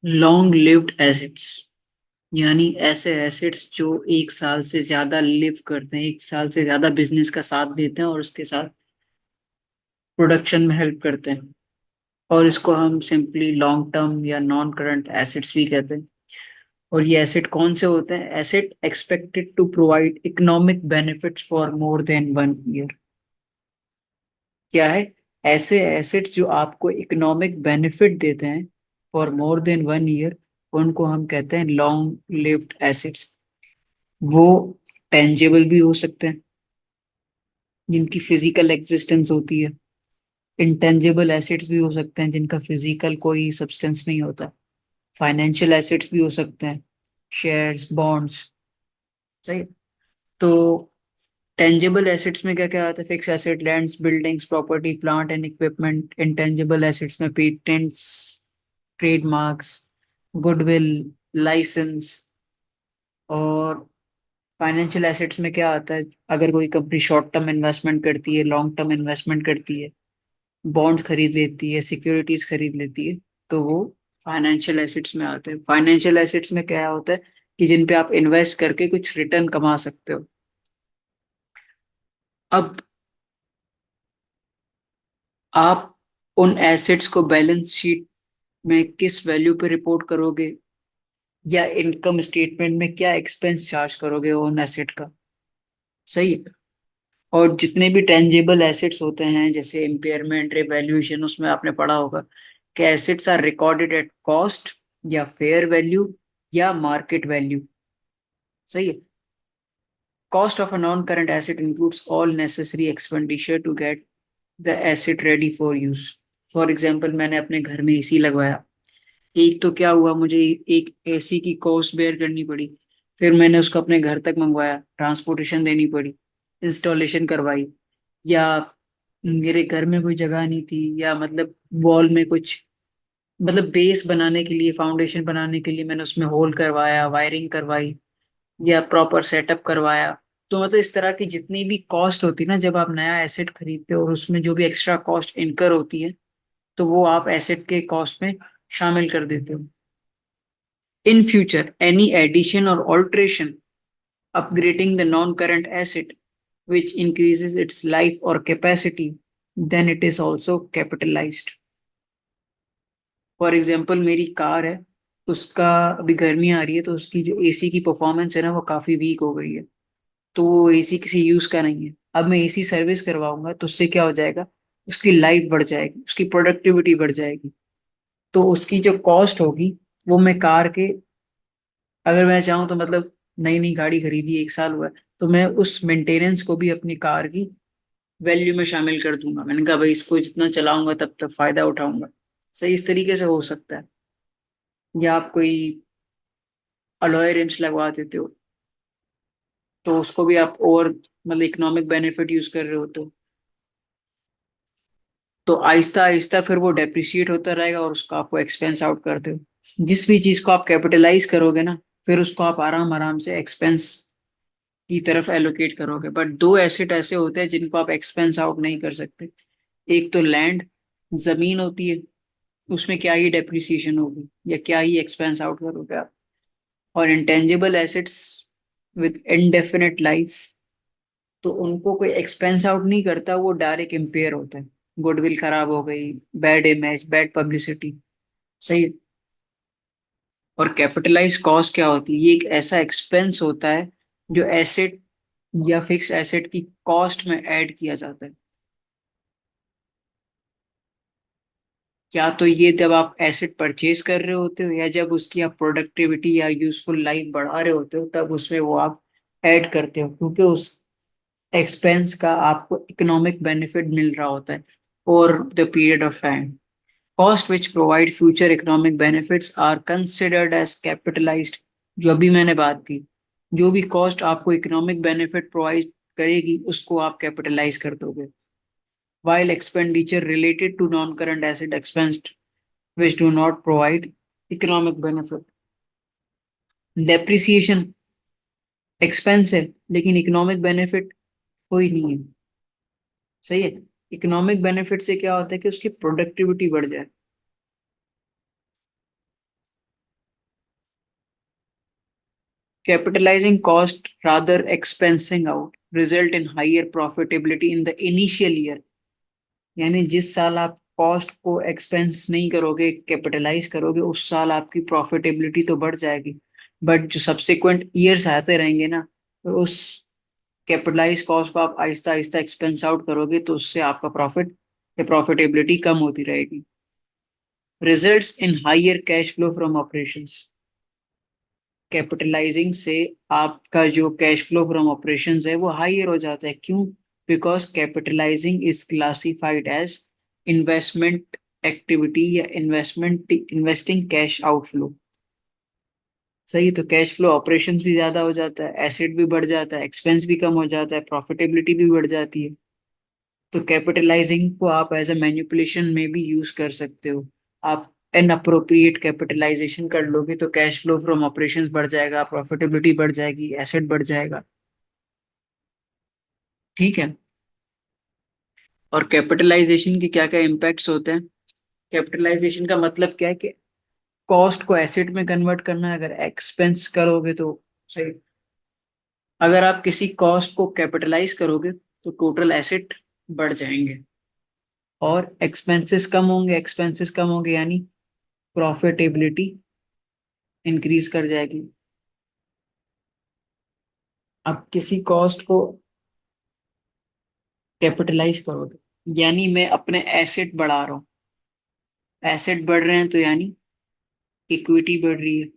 Long lived assets यानी ऐसे assets जो एक साल से ज्यादा लिव करते हैं, एक साल से ज्यादा बिजनेस का साथ देते हैं और उसके साथ प्रोडक्शन में हेल्प करते हैं। और इसको हम सिंपली लॉन्ग टर्म या नॉन करंट एसेट्स भी कहते हैं। और ये एसेट कौन से होते हैं? Asset expected to provide economic benefits for more than 1 year. क्या है? ऐसे एसेट्स जो आपको इकोनॉमिक बेनिफिट देते हैं फॉर मोर देन 1 ईयर, उनको हम कहते हैं लॉन्ग लिव्ड एसेट्स। वो टेंजेबल भी हो सकते हैं, जिनकी फिजिकल एग्जिस्टेंस होती है। इंटेंजिबल एसेट्स भी हो सकते हैं, जिनका फिजिकल कोई सब्सटेंस नहीं होता। फाइनेंशियल एसेट्स भी हो सकते हैं, शेयर्स, बॉन्ड्स। सही है? तो टेंजिबल एसेट्स में क्या क्या आता है? Fix asset, lands, buildings, property, plant and equipment. Intangible assets में पेटेंट्स, ट्रेडमार्क्स, गुडविल, लाइसेंस। और फाइनेंशियल एसेट्स में क्या आता है? अगर कोई कंपनी शॉर्ट टर्म इन्वेस्टमेंट करती है, लॉन्ग टर्म इन्वेस्टमेंट करती है, बॉन्ड खरीद लेती है, सिक्योरिटीज खरीद लेती है, तो वो फाइनेंशियल एसेट्स में आते हैं। फाइनेंशियल एसेट्स में क्या होता है कि जिन पे आप इन्वेस्ट करके कुछ रिटर्न कमा सकते हो। अब आप उन एसेट्स को बैलेंस शीट में किस वैल्यू पे रिपोर्ट करोगे, या इनकम स्टेटमेंट में क्या एक्सपेंस चार्ज करोगे उन एसेट का। सही है? और जितने भी टेंजिबल एसेट्स होते हैं, जैसे इम्पेयरमेंट, रिवैल्यूएशन, उसमें आपने पढ़ा होगा कि assets are recorded at cost, या फेयर वैल्यू, या मार्केट वैल्यू। सही है? Cost of a non current asset includes all necessary expenditure to get the asset ready for use. For example, मैंने अपने घर में एसी लगवाया। एक तो क्या हुआ, मुझे एक एसी की कॉस्ट बेयर करनी पड़ी। फिर मैंने उसको अपने घर तक मंगवाया, ट्रांसपोर्टेशन देनी पड़ी, इंस्टॉलेशन करवाई। या मेरे घर में कोई जगह नहीं थी, या मतलब वॉल में कुछ, मतलब बेस बनाने के लिए, फाउंडेशन बनाने के लिए मैंने उसमें होल करवाया, वायरिंग करवाई, या प्रॉपर सेटअप करवाया। तो मतलब इस तरह की जितनी भी कॉस्ट होती है ना, जब आप नया एसेट खरीदते हो और उसमें जो भी एक्स्ट्रा कॉस्ट इनकर होती है, तो वो आप एसेट के कॉस्ट में शामिल कर देते हो। In future, any addition or alteration upgrading the non-current asset which increases its life or capacity, then it is also capitalized. For example, मेरी कार है, उसका अभी गर्मी आ रही है, तो उसकी जो एसी की परफॉर्मेंस है ना, वो काफ़ी वीक हो गई है। तो वो एसी किसी यूज़ का नहीं है। अब मैं एसी सर्विस करवाऊंगा तो उससे क्या हो जाएगा? उसकी लाइफ बढ़ जाएगी, उसकी प्रोडक्टिविटी बढ़ जाएगी। तो उसकी जो कॉस्ट होगी, वो मैं कार के, अगर मैं चाहूँ तो मतलब नई नई गाड़ी खरीदी, 1 साल हुआ है, तो मैं उस मेंटेनेंस को भी अपनी कार की वैल्यू में शामिल कर दूंगा। मैंने कहा भाई, इसको जितना चलाऊंगा तब तक फायदा उठाऊंगा। सही, इस तरीके से हो सकता है। या आप कोई अलॉय रिम्स लगवा देते हो, तो उसको भी आप और मतलब इकोनॉमिक बेनिफिट यूज कर रहे हो, तो आहिस्ता आहिस्ता फिर वो डेप्रिशिएट होता रहेगा और उसको आपको एक्सपेंस आउट करते हो। जिस भी चीज को आप कैपिटलाइज करोगे ना, फिर उसको आप आराम आराम से एक्सपेंस की तरफ एलोकेट करोगे। बट दो एसेट ऐसे होते हैं जिनको आप एक्सपेंस आउट नहीं कर सकते। एक तो लैंड, जमीन होती है, उसमें क्या ही डेप्रिसिएशन होगी या क्या ही एक्सपेंस आउट करोगे आप। और intangible assets with indefinite life, तो उनको कोई एक्सपेंस आउट नहीं करता, वो डायरेक्ट इम्पेयर होता है। गुडविल खराब हो गई, बैड इमेज, बैड पब्लिसिटी। सही है? और कैपिटलाइज कॉस्ट क्या होती है? ये एक ऐसा एक्सपेंस होता है जो एसेट या फिक्स एसेट की कॉस्ट में ऐड किया जाता है। क्या तो ये जब आप एसेट परचेज कर रहे होते हो, या जब उसकी आप प्रोडक्टिविटी या यूजफुल लाइफ बढ़ा रहे होते हो, तब उसमें वो आप ऐड करते हो, क्योंकि उस एक्सपेंस का आपको इकोनॉमिक बेनिफिट मिल रहा होता है और the period of time. Cost which provide future economic benefits are considered as capitalised. जो अभी मैंने बात की, जो भी कॉस्ट आपको इकोनॉमिक बेनिफिट प्रोवाइड करेगी, उसको आप कैपिटलाइज कर दोगे। while expenditure related to non-current asset expensed which do not provide economic benefit. Depreciation expense है, लेकिन इकोनॉमिक बेनिफिट कोई नहीं है। सही है? इकोनॉमिक बेनिफिट से क्या होता है कि उसकी प्रोडक्टिविटी बढ़ जाए। Capitalising cost rather expensing out result in higher profitability in the initial year. यानी जिस साल आप कॉस्ट को एक्सपेंस नहीं करोगे, कैपिटलाइज करोगे, उस साल आपकी प्रॉफिटेबिलिटी तो बढ़ जाएगी, बट जो सब्सिक्वेंट ईयर्स आते रहेंगे ना, तो उस कैपिटलाइज कॉस्ट को आप आहिस्ता आहिस्ता एक्सपेंस आउट करोगे, तो उससे आपका प्रॉफिट या प्रॉफिटेबिलिटी कम होती रहेगी। Results in higher cash flow from operations. Capitalising से आपका जो कैश फ्लो फ्रॉम ऑपरेशंस है वो हायर हो जाता है। क्यों? Because capitalising is classified as investment activity या इन्वेस्टिंग कैश आउटफ्लो। सही, तो कैश फ्लो ऑपरेशंस भी ज्यादा हो जाता है, एसेट भी बढ़ जाता है, एक्सपेंस भी कम हो जाता है, प्रॉफिटेबिलिटी भी बढ़ जाती है। तो कैपिटलाइजिंग को आप एज अ मैनिपुलेशन में भी यूज कर सकते हो। आप अनअप्रोप्रिएट कैपिटलाइजेशन कर लोगे तो कैश फ्लो फ्रॉम ऑपरेशंस बढ़ जाएगा, प्रॉफिटेबिलिटी बढ़ जाएगी, एसेट बढ़ जाएगा। ठीक है। और कैपिटलाइजेशन के क्या क्या इम्पैक्ट्स होते हैं? कैपिटलाइजेशन का मतलब क्या है कि कॉस्ट को एसेट में कन्वर्ट करना है। अगर एक्सपेंस करोगे तो सही, अगर आप किसी कॉस्ट को कैपिटलाइज करोगे तो टोटल एसेट बढ़ जाएंगे और एक्सपेंसेस कम होंगे यानी प्रॉफिटेबिलिटी इंक्रीज कर जाएगी। आप किसी कॉस्ट को कैपिटलाइज करोगे यानी मैं अपने एसेट बढ़ा रहा हूँ, एसेट बढ़ रहे हैं तो यानी इक्विटी बढ़ रही है।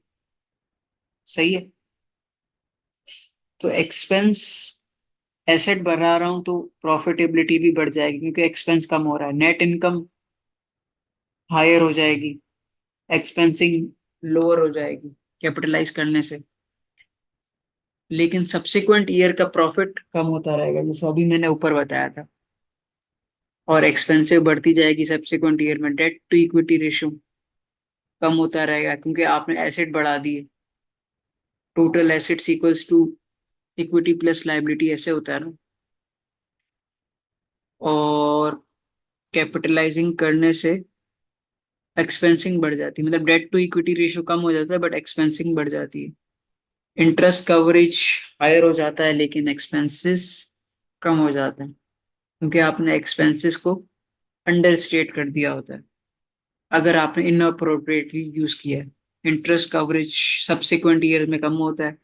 सही है। तो एक्सपेंस एसेट बढ़ा रहा हूँ तो प्रॉफिटेबिलिटी भी बढ़ जाएगी क्योंकि एक्सपेंस कम हो रहा है, नेट इनकम हायर हो जाएगी, एक्सपेंसिंग लोअर हो जाएगी कैपिटलाइज करने से। लेकिन सब्सिक्वेंट ईयर का प्रॉफिट कम होता रहेगा जैसे अभी मैंने ऊपर बताया था, और एक्सपेंसिव बढ़ती जाएगी सब्सिक्वेंट ईयर में। डेट टू इक्विटी रेशियो कम होता रहेगा क्योंकि आपने एसेट बढ़ा दिए। Total assets equals to equity plus liability ऐसे होता है ना। और कैपिटलाइजिंग करने से एक्सपेंसिंग बढ़ जाती है, मतलब डेट टू इक्विटी रेशियो कम हो जाता है बट एक्सपेंसिंग बढ़ जाती है। इंटरेस्ट कवरेज हायर हो जाता है लेकिन एक्सपेंसेस कम हो जाते हैं क्योंकि आपने एक्सपेंसेस को अंडर स्टेट कर दिया होता है अगर आपने इनअप्रोप्रिएटली यूज किया है। इंटरेस्ट कवरेज सब्सिक्वेंट ईयर में कम होता है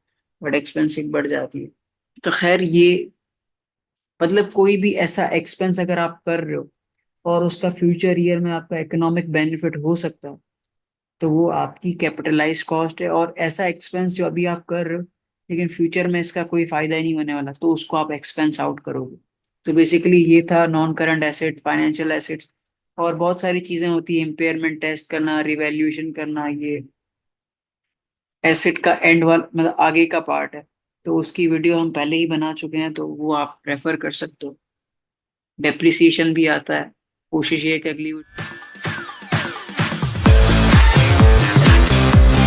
बट एक्सपेंसिंग बढ़ जाती है। तो खैर ये मतलब कोई भी ऐसा एक्सपेंस अगर आप कर रहे हो और उसका फ्यूचर ईयर में आपका इकोनॉमिक बेनिफिट हो सकता है तो वो आपकी कैपिटलाइज कॉस्ट है। और ऐसा एक्सपेंस जो अभी आप कर रहे हो लेकिन फ्यूचर में इसका कोई फायदा ही नहीं होने वाला तो उसको आप एक्सपेंस आउट करोगे। तो बेसिकली ये था non current asset, financial assets, और बहुत सारी चीजें होती है, इम्पेयरमेंट टेस्ट करना, रिवैल्यूएशन करना, ये एसेट का एंड वाला मतलब आगे का पार्ट है। तो उसकी वीडियो हम पहले ही बना चुके हैं तो वो आप रेफर कर सकते हो। डेप्रिसिएशन भी आता है। कोशिश ये है कि अगली